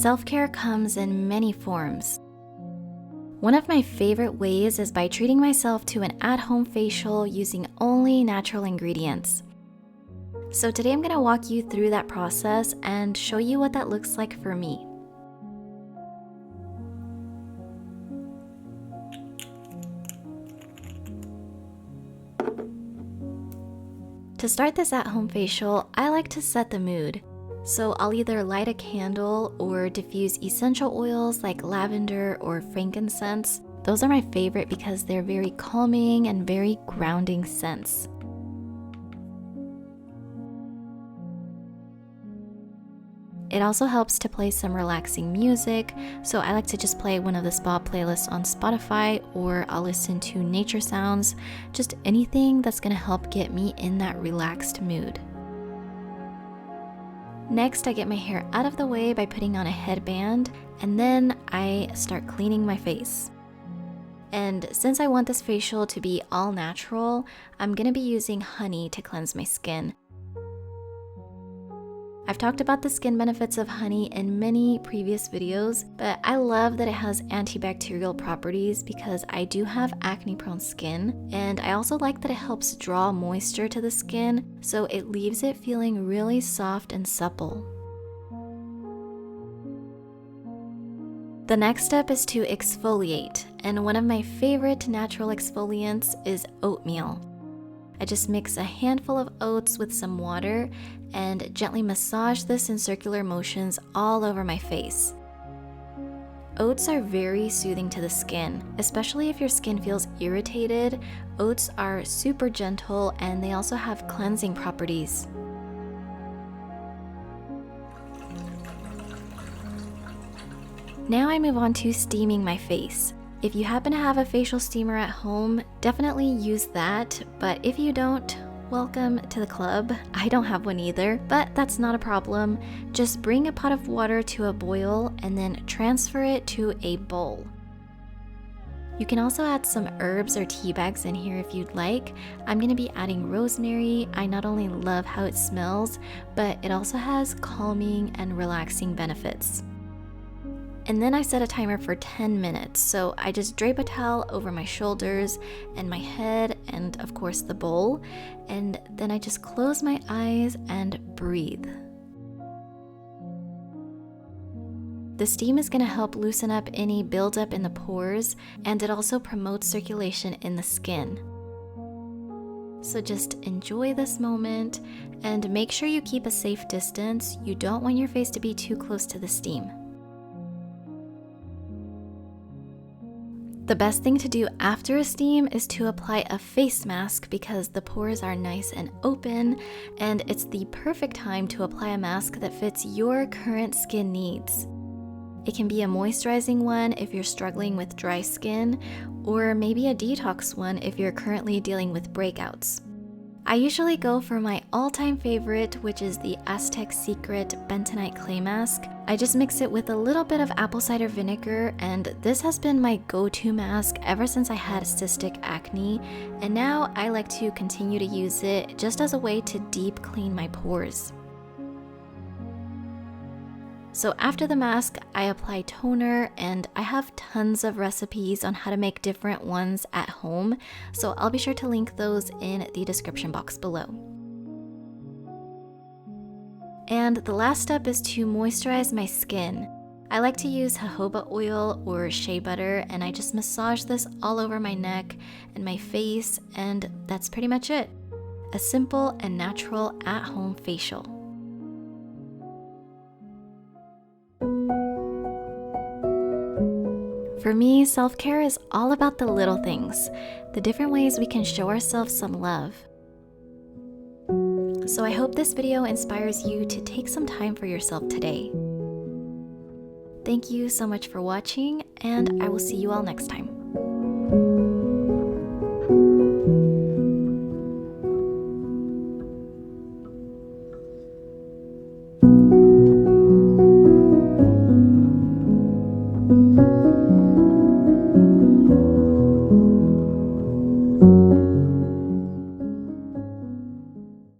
self-care comes in many forms. One of my favorite ways is by treating myself to an at-home facial using only natural ingredients. So today I'm going to walk you through that process and show you what that looks like for me. To start this at-home facial, I like to set the mood. So I'll either light a candle or diffuse essential oils like lavender or frankincense. Those are my favorite because they're very calming and very grounding scents. It also helps to play some relaxing music, so I like to just play one of the spa playlists on Spotify, or I'll listen to nature sounds, just anything that's gonna help get me in that relaxed mood. Next, I get my hair out of the way by putting on a headband, and then I start cleaning my face. And since I want this facial to be all natural, I'm gonna be using honey to cleanse my skin. I've talked about the skin benefits of honey in many previous videos, but I love that it has antibacterial properties because I do have acne-prone skin, and I also like that it helps draw moisture to the skin, so it leaves it feeling really soft and supple. The next step is to exfoliate, and one of my favorite natural exfoliants is oatmeal. I just mix a handful of oats with some water and gently massage this in circular motions all over my face. Oats are very soothing to the skin, especially if your skin feels irritated. Oats are super gentle and they also have cleansing properties. Now I move on to steaming my face. If you happen to have a facial steamer at home, definitely use that, but if you don't, welcome to the club. I don't have one either, but that's not a problem. Just bring a pot of water to a boil and then transfer it to a bowl. You can also add some herbs or tea bags in here if you'd like. I'm going to be adding rosemary. I not only love how it smells, but it also has calming and relaxing benefits. And then I set a timer for 10 minutes, so I just drape a towel over my shoulders and my head and of course the bowl, and then I just close my eyes and breathe. The steam is going to help loosen up any buildup in the pores, and it also promotes circulation in the skin. So just enjoy this moment and make sure you keep a safe distance. You don't want your face to be too close to the steam. The best thing to do after a steam is to apply a face mask because the pores are nice and open, and it's the perfect time to apply a mask that fits your current skin needs. It can be a moisturizing one if you're struggling with dry skin, or maybe a detox one if you're currently dealing with breakouts. I usually go for my all-time favorite, which is the Aztec Secret Bentonite Clay Mask. I just mix it with a little bit of apple cider vinegar, and this has been my go-to mask ever since I had cystic acne, and now I like to continue to use it just as a way to deep clean my pores. So after the mask, I apply toner, and I have tons of recipes on how to make different ones at home, so I'll be sure to link those in the description box below. And the last step is to moisturize my skin. I like to use jojoba oil or shea butter, and I just massage this all over my neck and my face, and that's pretty much it. A simple and natural at-home facial. For me, self-care is all about the little things, the different ways we can show ourselves some love. So I hope this video inspires you to take some time for yourself today. Thank you so much for watching, and I will see you all next time. you.